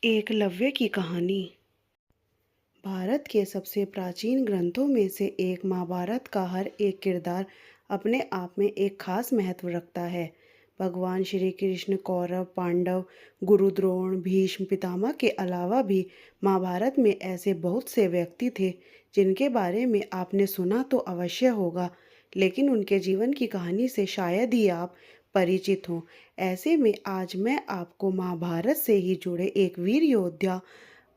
एकलव्य की कहानी। भारत के सबसे प्राचीन ग्रंथों में से एक महाभारत का हर एक किरदार अपने आप में एक खास महत्व रखता है। भगवान श्री कृष्ण, कौरव, पांडव, गुरु द्रोण, भीष्म पितामह के अलावा भी महाभारत में ऐसे बहुत से व्यक्ति थे जिनके बारे में आपने सुना तो अवश्य होगा, लेकिन उनके जीवन की कहानी से शायद ही आप परिचित हों। ऐसे में आज मैं आपको महाभारत से ही जुड़े एक वीर योद्धा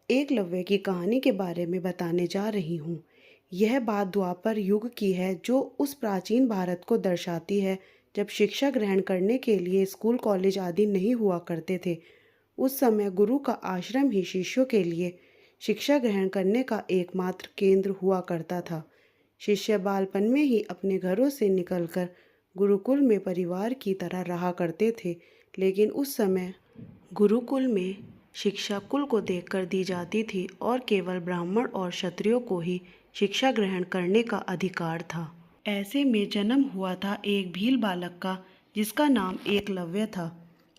एकलव्य की कहानी के बारे में बताने जा रही हूँ। यह बात द्वापर युग की है, जो उस प्राचीन भारत को दर्शाती है जब शिक्षा ग्रहण करने के लिए स्कूल, कॉलेज आदि नहीं हुआ करते थे। उस समय गुरु का आश्रम ही शिष्यों के लिए शिक्षा ग्रहण करने का एकमात्र केंद्र हुआ करता था। शिष्य बालपन में ही अपने घरों से निकलकर गुरुकुल में परिवार की तरह रहा करते थे, लेकिन उस समय गुरुकुल में शिक्षा कुल को देखकर दी जाती थी और केवल ब्राह्मण और क्षत्रियों को ही शिक्षा ग्रहण करने का अधिकार था। ऐसे में जन्म हुआ था एक भील बालक का, जिसका नाम एकलव्य था।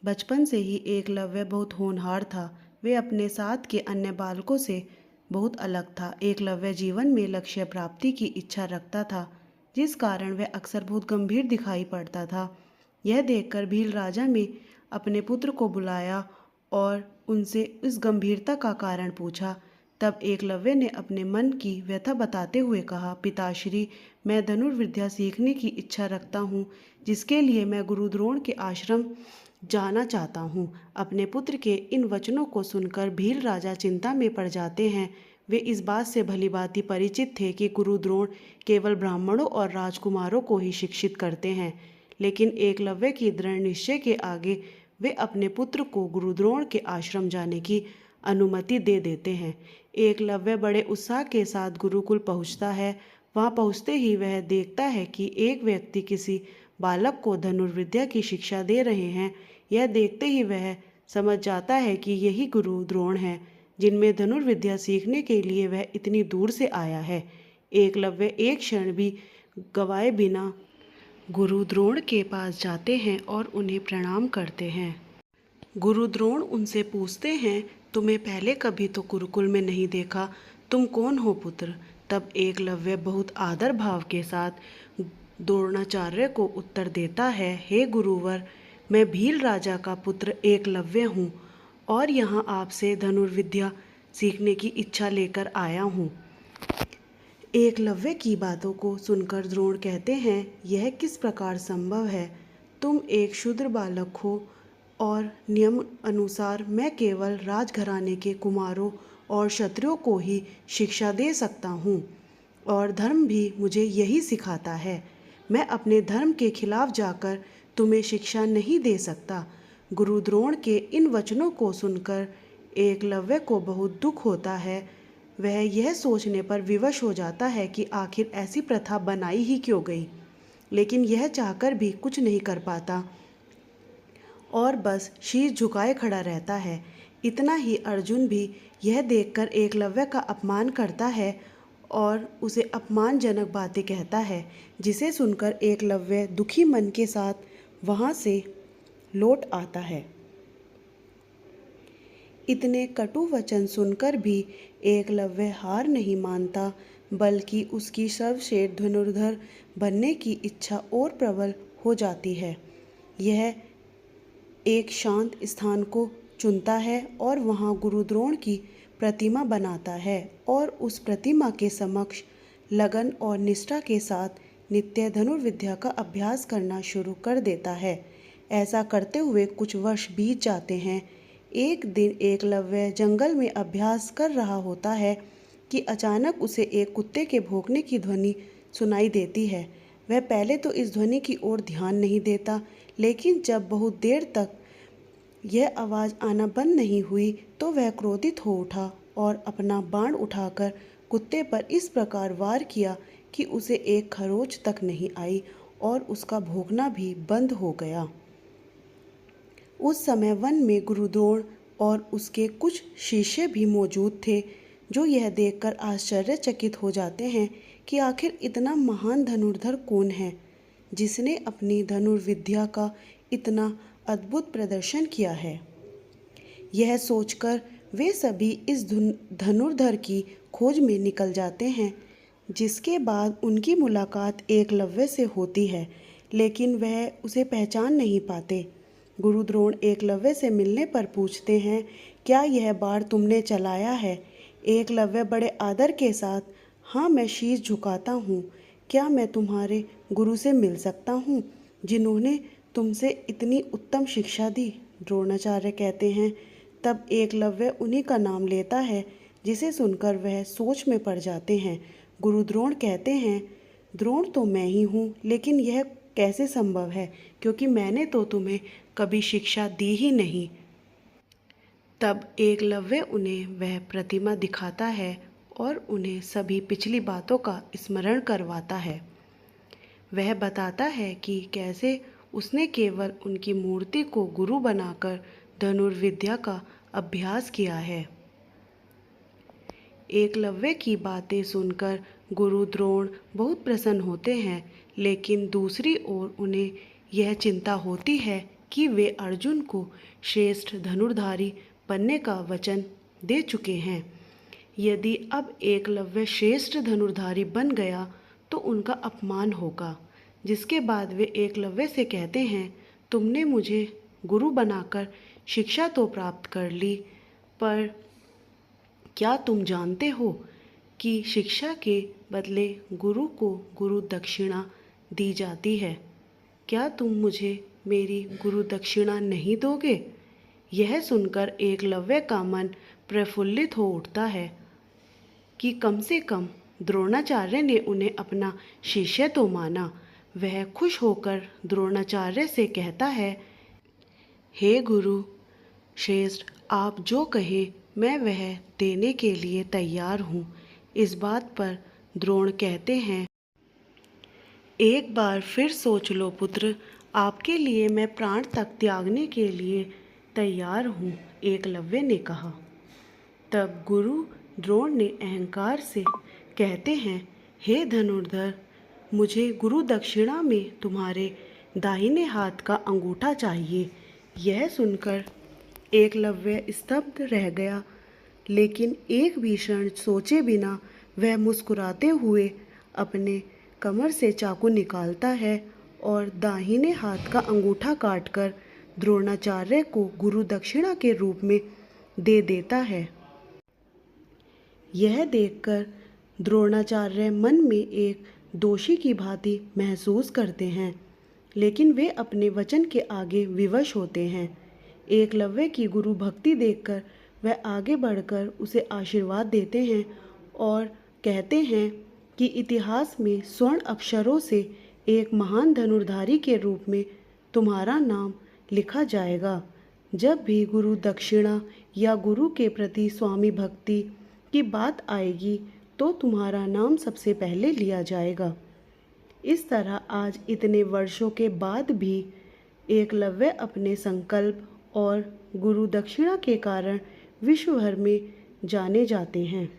बचपन से ही एकलव्य बहुत होनहार था। वे अपने साथ के अन्य बालकों से बहुत अलग था। एकलव्य जीवन में लक्ष्य प्राप्ति की इच्छा रखता था, जिस कारण वह अक्सर बहुत गंभीर दिखाई पड़ता था। यह देखकर भील राजा ने अपने पुत्र को बुलाया और उनसे इस गंभीरता का कारण पूछा। तब एकलव्य ने अपने मन की व्यथा बताते हुए कहा, पिताश्री, मैं धनुर्विद्या सीखने की इच्छा रखता हूँ, जिसके लिए मैं गुरु द्रोण के आश्रम जाना चाहता हूँ। अपने पुत्र के इन वचनों को सुनकर भील राजा चिंता में पड़ जाते हैं। वे इस बात से भलीभांति परिचित थे कि गुरु द्रोण केवल ब्राह्मणों और राजकुमारों को ही शिक्षित करते हैं, लेकिन एकलव्य की दृढ़ निश्चय के आगे वे अपने पुत्र को गुरु द्रोण के आश्रम जाने की अनुमति दे देते हैं। एकलव्य बड़े उत्साह के साथ गुरुकुल पहुंचता है। वहां पहुंचते ही वह देखता है कि एक व्यक्ति किसी बालक को धनुर्विद्या की शिक्षा दे रहे हैं। यह देखते ही वह समझ जाता है कि यही गुरु द्रोण हैं, जिनमें धनुर्विद्या सीखने के लिए वह इतनी दूर से आया है। एकलव्य एक क्षण भी गवाए बिना गुरु द्रोण के पास जाते हैं और उन्हें प्रणाम करते हैं। गुरु द्रोण उनसे पूछते हैं, तुम्हें पहले कभी तो गुरुकुल में नहीं देखा, तुम कौन हो पुत्र? तब एकलव्य बहुत आदर भाव के साथ द्रोणाचार्य को उत्तर देता है, हे गुरुवर, मैं भील राजा का पुत्र एकलव्य हूँ और यहाँ आपसे धनुर्विद्या सीखने की इच्छा लेकर आया हूँ। एकलव्य की बातों को सुनकर द्रोण कहते हैं, यह किस प्रकार संभव है? तुम एक शूद्र बालक हो और नियम अनुसार मैं केवल राजघराने के कुमारों और क्षत्रियों को ही शिक्षा दे सकता हूँ, और धर्म भी मुझे यही सिखाता है। मैं अपने धर्म के खिलाफ जाकर तुम्हें शिक्षा नहीं दे सकता। गुरु द्रोण के इन वचनों को सुनकर एकलव्य को बहुत दुख होता है। वह यह सोचने पर विवश हो जाता है कि आखिर ऐसी प्रथा बनाई ही क्यों गई, लेकिन यह चाहकर भी कुछ नहीं कर पाता और बस शीश झुकाए खड़ा रहता है। इतना ही अर्जुन भी यह देखकर एकलव्य का अपमान करता है और उसे अपमानजनक बातें कहता है, जिसे सुनकर एकलव्य दुखी मन के साथ वहाँ से लौट आता है। इतने कटु वचन सुनकर भी एकलव्य हार नहीं मानता, बल्कि उसकी सर्वश्रेष्ठ धनुर्धर बनने की इच्छा और प्रबल हो जाती है। यह एक शांत स्थान को चुनता है और वहाँ गुरु द्रोण की प्रतिमा बनाता है और उस प्रतिमा के समक्ष लगन और निष्ठा के साथ नित्य धनुर्विद्या का अभ्यास करना शुरू कर देता है। ऐसा करते हुए कुछ वर्ष बीत जाते हैं। एक दिन एकलव्य जंगल में अभ्यास कर रहा होता है कि अचानक उसे एक कुत्ते के भौंकने की ध्वनि सुनाई देती है। वह पहले तो इस ध्वनि की ओर ध्यान नहीं देता, लेकिन जब बहुत देर तक यह आवाज़ आना बंद नहीं हुई तो वह क्रोधित हो उठा और अपना बाण उठाकर कुत्ते पर इस प्रकार वार किया कि उसे एक खरोंच तक नहीं आई और उसका भौंकना भी बंद हो गया। उस समय वन में गुरु द्रोण और उसके कुछ शिष्य भी मौजूद थे, जो यह देखकर आश्चर्यचकित हो जाते हैं कि आखिर इतना महान धनुर्धर कौन है, जिसने अपनी धनुर्विद्या का इतना अद्भुत प्रदर्शन किया है। यह सोचकर वे सभी इस धनुर्धर की खोज में निकल जाते हैं, जिसके बाद उनकी मुलाकात एकलव्य से होती है, लेकिन वह उसे पहचान नहीं पाते। गुरु द्रोण एकलव्य से मिलने पर पूछते हैं, क्या यह बाण तुमने चलाया है? एकलव्य बड़े आदर के साथ, हाँ, मैं शीश झुकाता हूँ। क्या मैं तुम्हारे गुरु से मिल सकता हूँ, जिन्होंने तुमसे इतनी उत्तम शिक्षा दी? द्रोणाचार्य कहते हैं। तब एकलव्य उन्हीं का नाम लेता है, जिसे सुनकर वह सोच में पड़ जाते हैं। गुरु द्रोण कहते हैं, द्रोण तो मैं ही हूँ, लेकिन यह कैसे संभव है, क्योंकि मैंने तो तुम्हें कभी शिक्षा दी ही नहीं। तब एकलव्य उन्हें वह प्रतिमा दिखाता है और उन्हें सभी पिछली बातों का स्मरण करवाता है। वह बताता है कि कैसे उसने केवल उनकी मूर्ति को गुरु बनाकर धनुर्विद्या का अभ्यास किया है। एकलव्य की बातें सुनकर गुरु द्रोण बहुत प्रसन्न होते हैं, लेकिन दूसरी ओर उन्हें यह चिंता होती है कि वे अर्जुन को श्रेष्ठ धनुर्धारी बनने का वचन दे चुके हैं। यदि अब एकलव्य श्रेष्ठ धनुर्धारी बन गया तो उनका अपमान होगा। जिसके बाद वे एकलव्य से कहते हैं, तुमने मुझे गुरु बनाकर शिक्षा तो प्राप्त कर ली, पर क्या तुम जानते हो कि शिक्षा के बदले गुरु को गुरु दक्षिणा दी जाती है? क्या तुम मुझे मेरी गुरु दक्षिणा नहीं दोगे? यह सुनकर एकलव्य का मन प्रफुल्लित हो उठता है कि कम से कम द्रोणाचार्य ने उन्हें अपना शिष्य तो माना। वह खुश होकर द्रोणाचार्य से कहता है, हे गुरु श्रेष्ठ, आप जो कहें मैं वह देने के लिए तैयार हूँ। इस बात पर द्रोण कहते हैं, एक बार फिर सोच लो पुत्र, आपके लिए मैं प्राण तक त्यागने के लिए तैयार हूँ, एकलव्य ने कहा। तब गुरु द्रोण ने अहंकार से कहते हैं, हे धनुर्धर, मुझे गुरु दक्षिणा में तुम्हारे दाहिने हाथ का अंगूठा चाहिए। यह सुनकर एकलव्य स्तब्ध रह गया, लेकिन एक भी क्षण सोचे बिना वह मुस्कुराते हुए अपने कमर से चाकू निकालता है और दाहिने हाथ का अंगूठा काटकर द्रोणाचार्य को गुरु दक्षिणा के रूप में दे देता है। यह देखकर द्रोणाचार्य मन में एक दोषी की भांति महसूस करते हैं, लेकिन वे अपने वचन के आगे विवश होते हैं। एकलव्य की गुरु भक्ति देखकर वह आगे बढ़कर उसे आशीर्वाद देते हैं और कहते हैं कि इतिहास में स्वर्ण अक्षरों से एक महान धनुर्धारी के रूप में तुम्हारा नाम लिखा जाएगा। जब भी गुरु दक्षिणा या गुरु के प्रति स्वामी भक्ति की बात आएगी तो तुम्हारा नाम सबसे पहले लिया जाएगा। इस तरह आज इतने वर्षों के बाद भी एकलव्य अपने संकल्प और गुरु दक्षिणा के कारण विश्व भर में जाने जाते हैं।